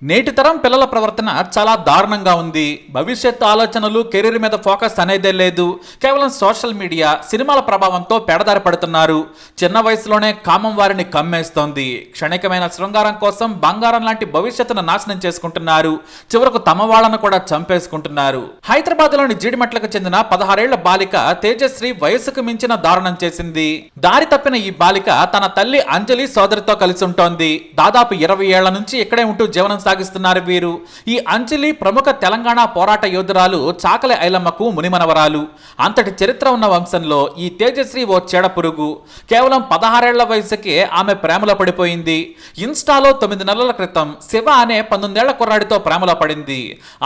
నేటి తరం పిల్లల ప్రవర్తన చాలా దారుణంగా ఉంది. భవిష్యత్తు ఆలోచనలు, కెరీర్ మీద ఫోకస్ అనేదే లేదు. కేవలం సోషల్ మీడియా, సినిమాల ప్రభావంతో పెడదారి పడుతున్నారు. చిన్న వయసులోనే కామం వారిని కమ్మేస్తోంది. క్షణికమైన శృంగారం కోసం బంగారం లాంటి భవిష్యత్తును నాశనం చేసుకుంటున్నారు. చివరకు తమ వాళ్ళను కూడా చంపేసుకుంటున్నారు. హైదరాబాద్లోని జీడిమెట్లకు చెందిన 16 ఏళ్ల బాలిక తేజశ్రీ వయసుకు మించిన దారుణం చేసింది. దారి తప్పిన ఈ బాలిక తన తల్లి అంజలి సోదరితో కలిసి ఉంటోంది. దాదాపు 20 ఏళ్ల నుంచి ఇక్కడే ఉంటూ జీవనం సాగిస్తున్నారు వీరు. ఈ అంజలి ప్రముఖ తెలంగాణ పోరాట యోధురాలు చాకలి ఐలమ్మకు మునిమనవరాలు. అంతటి చరిత్ర ఉన్న వంశంలో ఈ తేజశ్రీ ఓ చెడ పురుగు. కేవలం 16 ఏళ్ల వయసుకే ఆమె ప్రేమలో పడిపోయింది. ఇన్స్టాలో 9 నెలల క్రితం శివ అనే 19 ఏళ్ల కుర్రాడితో ప్రేమలో పడింది.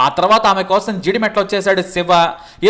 ఆ తర్వాత ఆమె కోసం జిడిమెట్లో వచ్చేశాడు శివ.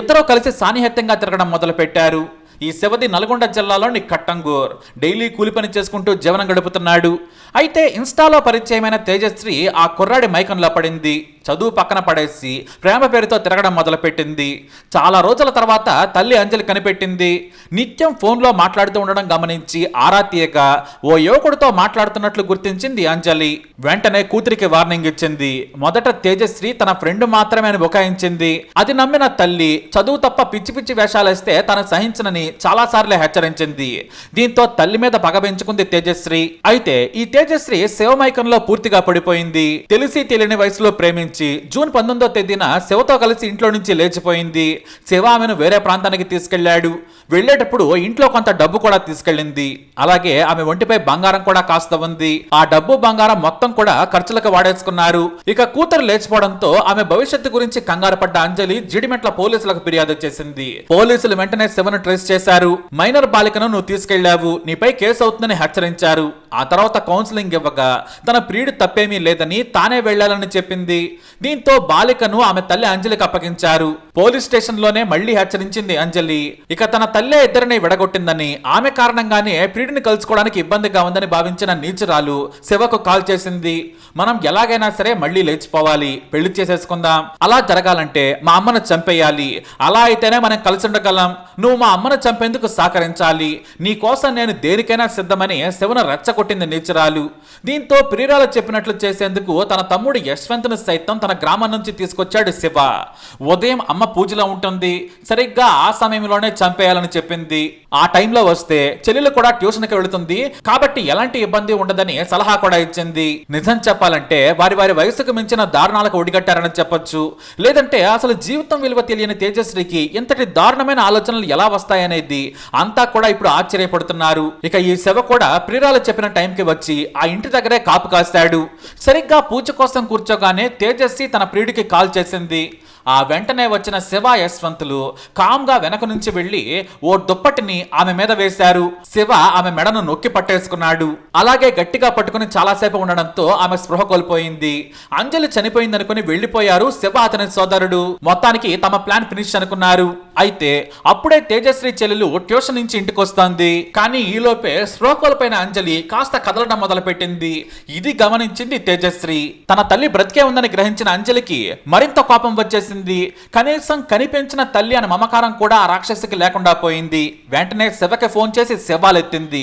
ఇద్దరూ కలిసి సాన్నిహిత్యంగా తిరగడం మొదలు పెట్టారు. ఈ శివది నల్గొండ జిల్లాలోని కట్టంగూర్. డైలీ కూలి పని చేసుకుంటూ జీవనం గడుపుతున్నాడు. అయితే ఇన్స్టాలో పరిచయమైన తేజశ్రీ ఆ కుర్రాడి మైకంలో పడింది. చదువు పక్కన పడేసి ప్రేమ పేరుతో తిరగడం మొదలుపెట్టింది. చాలా రోజుల తర్వాత తల్లి అంజలి కనిపెట్టింది. నిత్యం ఫోన్లో మాట్లాడుతూ ఉండడం గమనించి ఆరా తీయగా ఓ యువకుడితో మాట్లాడుతున్నట్లు గుర్తించింది అంజలి. వెంటనే కూతురికి వార్నింగ్ ఇచ్చింది. మొదట తేజశ్రీ తన ఫ్రెండ్ మాత్రమే అని బుకాయించింది. అది నమ్మిన తల్లి చదువు తప్ప పిచ్చి పిచ్చి వేషాలేస్తే తను సహించనని చాలాసార్లు హెచ్చరించింది. దీంతో తల్లి మీద పగ పెంచుకుంది తేజశ్రీ. అయితే ఈ తేజశ్రీ శివమైకంలో పూర్తిగా పడిపోయింది. తెలిసి తెలియని వయసులో ప్రేమించి జూన్ 19వ తేదీన శివతో కలిసి ఇంట్లో నుంచి లేచిపోయింది. శివ ఆమెను వేరే ప్రాంతానికి తీసుకెళ్లాడు. వెళ్లేటప్పుడు ఇంట్లో కొంత డబ్బు కూడా తీసుకెళ్లింది. అలాగే ఆమె ఒంటిపై బంగారం కూడా కాస్త ఉంది. ఆ డబ్బు బంగారం మొత్తం కూడా ఖర్చులకు వాడేసుకున్నారు. ఇక కూతురు లేచిపోవడంతో ఆమె భవిష్యత్తు గురించి కంగారు పడ్డ అంజలి జిడిమెట్ల పోలీసులకు ఫిర్యాదు చేసింది. పోలీసులు వెంటనే శివను ట్రేస్ చేశారు. మైనర్ బాలికను నువ్వు తీసుకెళ్లావు, నీపై కేసు అవుతుందని హెచ్చరించారు. ఆ తర్వాత కౌన్సిలింగ్ ఇవ్వగా తన ప్రియుడు తప్పేమీ లేదని తానే వెళ్లాలని చెప్పింది. దీంతో బాలికను ఆమె తల్లి అంజలికి అప్పగించారు. పోలీస్ స్టేషన్ లోనే మళ్లీ హెచ్చరించింది అంజలి. ఇక తన తల్లే ఇద్దరిని విడగొట్టిందని, ఆమె కారణంగానే ప్రియుడిని కలుసుకోవడానికి ఇబ్బందిగా ఉందని భావించిన నీచురాలు శివకు కాల్ చేసింది. మనం ఎలాగైనా సరే మళ్లీ లేచిపోవాలి, పెళ్లి చేసేసుకుందాం. అలా జరగాలంటే మా అమ్మను చంపేయాలి. అలా అయితేనే మనం కలిసి ఉండగలం. నువ్వు మా అమ్మను చంపేందుకు సహకరించాలి. నీ కోసం నేను దేనికైనా సిద్ధమని శివను రెచ్చగొట్టింది నీచురాలు. దీంతో ప్రియురాలు చెప్పినట్లు చేసేందుకు తన తమ్ముడు యశ్వంత్ను సైతం తన గ్రామం నుంచి తీసుకొచ్చాడు శివ. ఉదయం అమ్మ పూజలో ఉంటుంది. సరిగ్గా ఆ సమయంలోనే చంపేయాలని చెప్పింది. ఆ టైంలో వస్తే చెల్లెలు కూడా ట్యూషన్కి వెళుతుంది కాబట్టి ఎలాంటి ఇబ్బంది ఉండదని సలహా కూడా ఇచ్చింది. నిజం చెప్పాలంటే వారి వారి వయసుకు మించిన దారుణాలకు ఒడిగట్టారని చెప్పొచ్చు. లేదంటే అసలు జీవితం విలువ తెలియని తేజశ్రీకి ఇంతటి దారుణమైన ఆలోచనలు ఎలా వస్తాయనేది అంతా కూడా ఇప్పుడు ఆశ్చర్యపడుతున్నారు. ఇక ఈ శివ కూడా ప్రియురాలు చెప్పిన టైంకి వచ్చి ఆ ఇంటి దగ్గరే కాపు కాస్తాడు. సరిగ్గా పూజ కోసం కూర్చోగానే తేజస్వి తన ప్రియుడికి కాల్ చేసింది. ఆ వెంటనే వచ్చిన శివ, యశ్వంతులు కామ్గా వెనక నుంచి వెళ్లి ఓ దుప్పటిని ఆమె మీద వేశారు. శివ ఆమె మెడను నొక్కి పట్టేసుకున్నాడు. అలాగే గట్టిగా పట్టుకుని చాలాసేపు ఉండడంతో ఆమె స్పృహ కోల్పోయింది. అంజలి చనిపోయిందనుకుని వెళ్లిపోయారు శివ, అతని సోదరుడు. మొత్తానికి తమ ప్లాన్ ఫినిష్ అనుకున్నారు. అయితే అప్పుడే తేజశ్రీ చెల్లెలు ట్యూషన్ నుంచి ఇంటికి వస్తోంది. కానీ ఈలోపే స్పృహ కోల్పోయిన అంజలి కాస్త కదలడం మొదలు పెట్టింది. ఇది గమనించింది తేజశ్రీ. తన తల్లి బ్రతికే ఉందని గ్రహించిన అంజలికి మరింత కోపం వచ్చేసి కనీసం కనిపించిన తల్లి అని మమకారం కూడా ఆ రాక్షసికి లేకుండా పోయింది. వెంటనే శివకి ఫోన్ చేసి శివాలెత్తింది.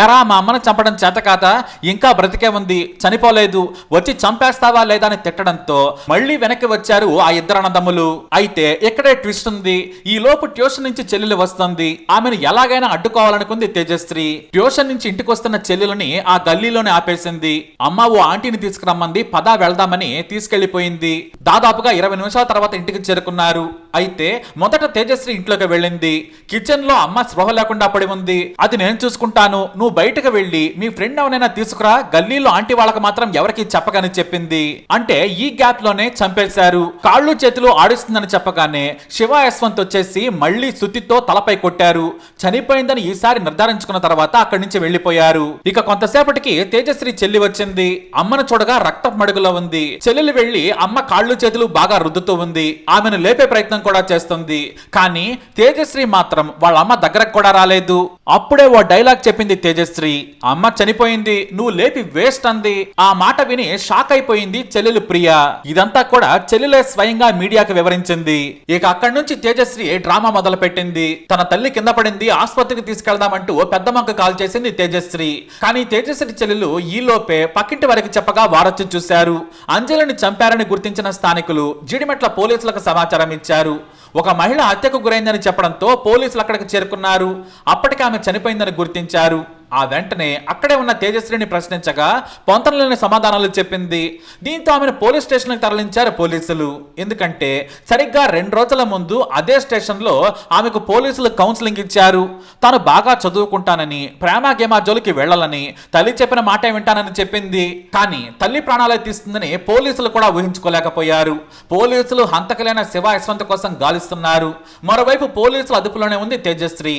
ఎరా మా అమ్మను చంపడం చేత కాదా, ఇంకా బ్రతికే ఉంది, చనిపోలేదు, వచ్చి చంపేస్తావా లేదా అని తిట్టడంతో మళ్లీ వెనక్కి వచ్చారు ఆ ఇద్దరు అన్నదమ్ములు. అయితే ఇక్కడే ట్విస్ట్ ఉంది. ఈ లోపు ట్యూషన్ నుంచి చెల్లెలు వస్తుంది. ఆమెను ఎలాగైనా అడ్డుకోవాలనుకుంది తేజశ్రీ. ట్యూషన్ నుంచి ఇంటికి వస్తున్న చెల్లెలని ఆ గల్లీలోనే ఆపేసింది. అమ్మ ఓ ఆంటీని తీసుకురమ్మంది, పదా వెళ్దామని తీసుకెళ్లిపోయింది. దాదాపుగా 20 నిమిషాల తర్వాత ఇంటికి చేరుకున్నారు. అయితే మొదట తేజశ్రీ ఇంట్లోకి వెళ్ళింది. కిచెన్ లో అమ్మ స్పృహ లేకుండా పడి ఉంది. అది నేను చూసుకుంటాను, నువ్వు బయటకు వెళ్లి మీ ఫ్రెండ్ ఎవరైనా తీసుకురా, గల్లీలో ఆంటీ వాళ్ళకి మాత్రం ఎవరికి చెప్పకని చెప్పింది. అంటే ఈ గ్యాప్ లోనే చంపేశారు. కాళ్ళు చేతులు ఆడిస్తుందని చెప్పగానే శివ, యశ్వంత్ వచ్చేసి మళ్లీ సుత్తితో తలపై కొట్టారు. చనిపోయిందని ఈసారి నిర్ధారించుకున్న తర్వాత అక్కడి నుంచి వెళ్లిపోయారు. ఇక కొంతసేపటికి తేజశ్రీ చెల్లి వచ్చింది. అమ్మను చూడగా రక్తం మడుగులో ఉంది. చెల్లెలు వెళ్లి అమ్మ కాళ్ళు చేతులు బాగా రుద్దుతూ ఉంది. ఆమెను లేపే ప్రయత్నం కూడా చేస్తుంది. కానీ తేజశ్రీ మాత్రం వాళ్ళ అమ్మ దగ్గరకు కూడా రాలేదు. అప్పుడే ఓ డైలాగ్ చెప్పింది తేజశ్రీ, అమ్మ చనిపోయింది, నువ్వు లేపి వేస్ట్ అంది. ఆ మాట విని షాక్ అయిపోయింది చెల్లెలు ప్రియ. ఇదంతా కూడా చెల్లెలే స్వయంగా మీడియాకి వివరించింది. ఇక అక్కడి నుంచి తేజశ్రీ డ్రామా మొదలు పెట్టింది. తన తల్లి కింద పడింది, ఆసుపత్రికి తీసుకెళ్దామంటూ పెద్దమ్మకు కాల్ చేసింది తేజశ్రీ. కానీ తేజశ్రీ చెల్లెలు ఈ లోపే పక్కింటి వారికి చెప్పగా వారొచ్చి చూశారు. అంజలిని చంపారని గుర్తించిన స్థానికులు జీడిమెట్ల పోలీసులకు సమాచారం ఇచ్చారు. ఒక మహిళ హత్యకు గురైందని చెప్పడంతో పోలీసులు అక్కడికి చేరుకున్నారు. అప్పటికి ఆమె చనిపోయిందని గుర్తించారు. ఆ వెంటనే అక్కడే ఉన్న తేజశ్రీని ప్రశ్నించగా పొంతనలేని సమాధానాలు చెప్పింది. దీంతో ఆమెను పోలీస్ స్టేషన్కి తరలించారు పోలీసులు. ఎందుకంటే సరిగ్గా 2 రోజుల ముందు అదే స్టేషన్లో ఆమెకు పోలీసులు కౌన్సిలింగ్ ఇచ్చారు. తాను బాగా చదువుకుంటానని, ప్రేమ గేమా జోలికి వెళ్లాలని, తల్లి చెప్పిన మాటే వింటానని చెప్పింది. కానీ తల్లి ప్రాణాలే తీస్తుందని పోలీసులు కూడా ఊహించుకోలేకపోయారు. పోలీసులు హంతకులైన శివ యశ్వంత్ కోసం గాలిస్తున్నారు. మరోవైపు పోలీసుల అదుపులోనే ఉంది తేజశ్రీ.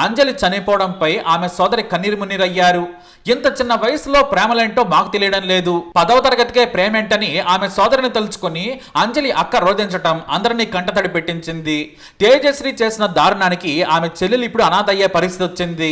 అంజలి చనిపోవడంపై ఆమె సోదరి కన్నీరు మున్నీరయ్యారు. ఇంత చిన్న వయసులో ప్రేమలేంటో మాకు తెలియడం లేదు, 10వ తరగతికే ప్రేమేంటని ఆమె సోదరిని తలుచుకొని అంజలి అక్క రోధించటం అందరినీ కంటతడి పెట్టించింది. తేజశ్రీ చేసిన దారుణానికి ఆమె చెల్లెలు ఇప్పుడు అనాథ అయ్యే పరిస్థితి వచ్చింది.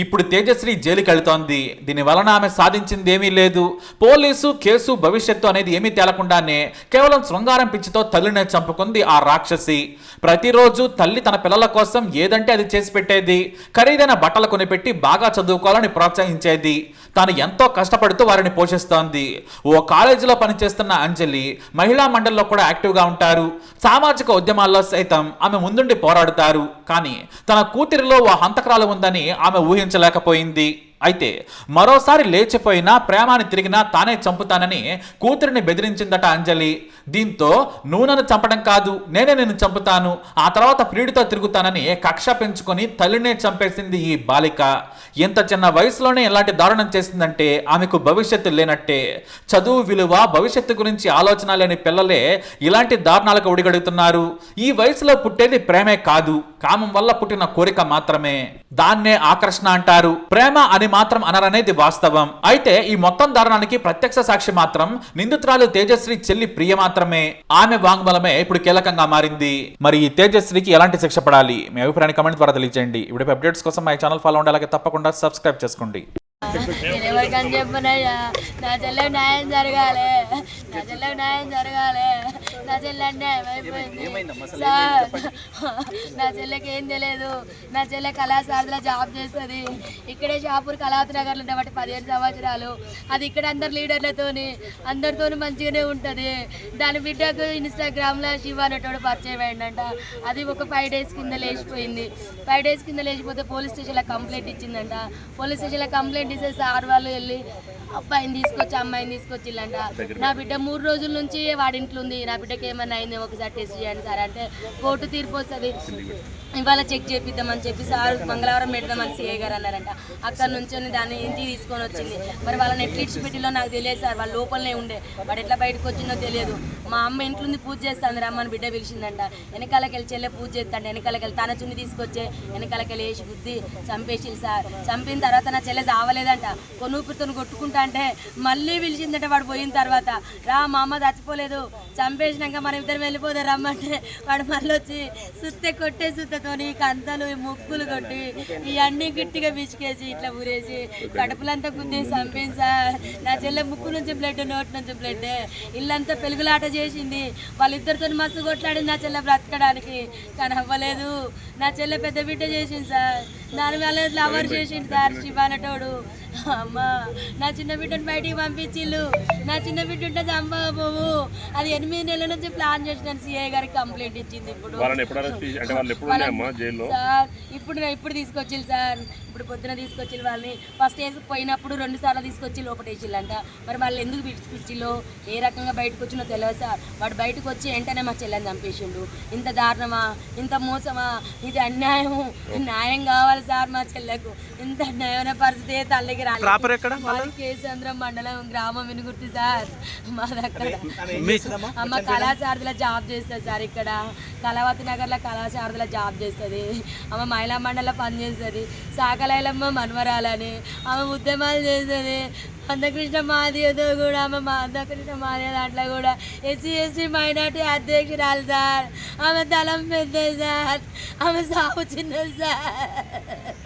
ఇప్పుడు తేజశ్రీ జైలుకి వెళుతోంది. దీని వలన ఆమె సాధించింది ఏమీ లేదు. పోలీసు కేసు భవిష్యత్తు అనేది ఏమీ తేలకుండానే కేవలం శృంగారం పిచ్చితో తల్లినే చంపుకుంది ఆ రాక్షసి. ప్రతిరోజు తల్లి తన పిల్లల కోసం ఏదంటే అది చేసి పెట్టేది. ఖరీదైన బట్టలు కొనిపెట్టి బాగా చదువుకోవాలని ప్రోత్సహించేది. తాను ఎంతో కష్టపడుతూ వారిని పోషిస్తోంది. ఓ కాలేజీలో పనిచేస్తున్న అంజలి మహిళా మండలిలో కూడా యాక్టివ్గా ఉంటారు. సామాజిక ఉద్యమాల్లో సైతం ఆమె ముందుండి పోరాడుతారు. కానీ తన కూతురిలో ఓ హంతకురాలు ఉందని ఆమె ఊహించలేకపోయింది. అయితే మరోసారి లేచిపోయినా ప్రేమాని తిరిగినా తానే చంపుతానని కూతురిని బెదిరించిందట అంజలి. దీంతో నువ్వు నన్ను చంపడం కాదు, నేనే నిన్ను చంపుతాను, ఆ తర్వాత ప్రియుడితో తిరుగుతానని కక్ష పెంచుకొని తల్లినే చంపేసింది ఈ బాలిక. ఇంత చిన్న వయసులోనే ఇలాంటి దారుణం చేసిందంటే ఆమెకు భవిష్యత్తు లేనట్టే. చదువు విలువ, భవిష్యత్తు గురించి ఆలోచన లేని పిల్లలే ఇలాంటి దారుణాలకు ఒడిగడుగుతున్నారు. ఈ వయసులో పుట్టేది ప్రేమే కాదు, కామం వల్ల పుట్టిన కోరిక మాత్రమే. దాన్నే ఆకర్షణ అంటారు. ప్రేమ అని మాత్రం అనరనేది వాస్తవం. అయితే ఈ మొత్తం దారుణానికి ప్రత్యక్ష సాక్షి మాత్రం నిందితురాలు తేజశ్రీ చెల్లి ప్రియ మాత్రమే. ఆమె వాంగ్మూలమే ఇప్పుడు కీలకంగా మారింది. మరి ఈ తేజశ్రీకి ఎలాంటి శిక్ష పడాలి? మీ అభిప్రాయాన్ని కామెంట్ ద్వారా తెలియజేయండి. ఇప్పుడు అప్డేట్స్ కోసం మా ఛానల్ ఫాలో ఉండాలి, అలాగే తప్పకుండా సబ్స్క్రైబ్ చేసుకోండి. ఎవరికని చెప్పనయ్యా, నా చెల్లెకి న్యాయం జరగాలి, నా చెల్లెకి న్యాయం జరగాలి. నా చెల్లె అన్యాయం అయిపోయింది సార్. నా చెల్లెకి ఏం తెలియదు. నా చెల్లె కళాశాలలో జాబ్ చేస్తుంది. ఇక్కడే షాపూర్ కళావతి నగర్లో ఉండబట్టి 15 సంవత్సరాలు. అది ఇక్కడ అందరు లీడర్లతోని అందరితోని మంచిగానే ఉంటుంది. దాని బిడ్డకు ఇన్స్టాగ్రామ్లో శివ అనేటోడు పరిచయం అయిందంట. అది ఒక 5 డేస్ కింద లేచిపోయింది. 5 డేస్ కింద లేచిపోతే పోలీస్ స్టేషన్లో కంప్లైంట్ ఇచ్చిందంట. పోలీస్ స్టేషన్లో కంప్లైంట్ ఇస్తే సార్ వాళ్ళు వెళ్ళి అబ్బాయిని తీసుకొచ్చి అమ్మాయిని తీసుకొచ్చిల్లంట. నా బిడ్డ 3 రోజుల నుంచి వాడింట్లో ఉంది, నా బిడ్డకి ఏమన్నా అయింది ఒకసారి టెస్ట్ చేయండి సార్ అంటే కోర్టు తీర్పు వస్తుంది, ఇవాళ చెక్ చేపిద్దామని చెప్పి సార్ మంగళవారం పెడదామని సిఐ గారు అన్నారంట. అక్కడ నుంచి దాన్ని ఇంటికి తీసుకొని వచ్చింది. మరి వాళ్ళని ఎట్లా ఇచ్చిపెట్టిలో నాకు తెలియదు సార్. వాళ్ళ లోపలనే ఉండే, వాడు ఎట్లా బయటకు వచ్చిందో తెలియదు. మా అమ్మ ఇంట్లో పూజ చేస్తాను రమ్మని బిడ్డ పిలిచిందంట. వెనకాలకి వెళ్ళి చెల్లె పూజ చేస్తాడు. వెనకాలకి వెళ్ళి తన చున్ని తీసుకొచ్చే వెనకాలకి వెళ్ళి వేసి బుద్ధి చంపేసింది సార్. చంపిన తర్వాత నా చెల్లె చావలేదంట. కొనుక్కుతో కొట్టుకుంటా అంటే మళ్ళీ పిలిచిందంట. వాడు పోయిన తర్వాత రా మా అమ్మ చచ్చిపోలేదు, చంపేసినాక మనం ఇద్దరు వెళ్ళిపోతే రమ్మంటే వాడు మళ్ళీ వచ్చి సుత్తే కొట్టే సుత్తతోని కంతలు ముక్కులు కొట్టి ఇవన్నీ గట్టిగా పిసికేసి ఇట్లా ఊరేసి కడుపులంతా గుద్దేసి చంపింది సార్. నా చెల్లె ముక్కు నుంచి బ్లడ్, నోటి నుంచి బ్లడ్, ఇల్లంతా పెరుగులాట చేసింది. వాళ్ళిద్దరితో మస్తు కొట్లాడింది నా చెల్లె బ్రతకడానికి, కానీ అవ్వలేదు. నా చెల్లె పెద్ద బిడ్డ చేసింది సార్. దాని వల్ల లవర్ చేసింది సార్ శివ అనేటోడు. అమ్మ నా చిన్న బిడ్డను బయటికి పంపించిళ్ళు. నా చిన్న బిడ్డ ఉంటే చంపకపోవు. అది 8 నెలల నుంచి ప్లాన్ చేసినాను. సిఐ గారికి కంప్లైంట్ ఇచ్చింది. ఇప్పుడు సార్ ఇప్పుడు తీసుకొచ్చిల్లు సార్. ఇప్పుడు పొద్దున తీసుకొచ్చి వాళ్ళని ఫస్ట్ వేసి పోయినప్పుడు 2 సార్లు తీసుకొచ్చి లోపటేసిల్లంట. మరి వాళ్ళు ఎందుకు పిచ్చిల్లో ఏ రకంగా బయటకు వచ్చినో తెలియదు సార్. వాడు బయటకు వచ్చి వెంటనే మా చెల్లెని చంపేసిండు. ఇంత దారుణమా, ఇంత మోసమా, ఇది అన్యాయం. న్యాయం కావాలి సార్ మా చెల్లెకు. ఇంత న్యాయమైన పరిస్థితి తల్లికి రాలేదు. కేసంద్రం మండలం గ్రామం వినుగుర్తి సార్. మా దగ్గర అమ్మ కళాశారదలో జాబ్ చేస్తుంది సార్. ఇక్కడ కళావతి నగర్లో కళాశారదలో జాబ్ చేస్తుంది. అమ్మ మహిళా మండలిలో పనిచేస్తుంది. శాఖ రాకలైలమ్మ మనవరాలని ఆమె ఉద్యమాలు చేస్తుంది. అందకృష్ణ మాదిగతో కూడా ఆమె అందకృష్ణ మాదిగ దాంట్లో కూడా ఎస్సీ మైనార్టీ అధ్యక్షురాలు సార్. ఆమె దళం పెద్దది సార్, ఆమె సాగు చిన్నది సార్.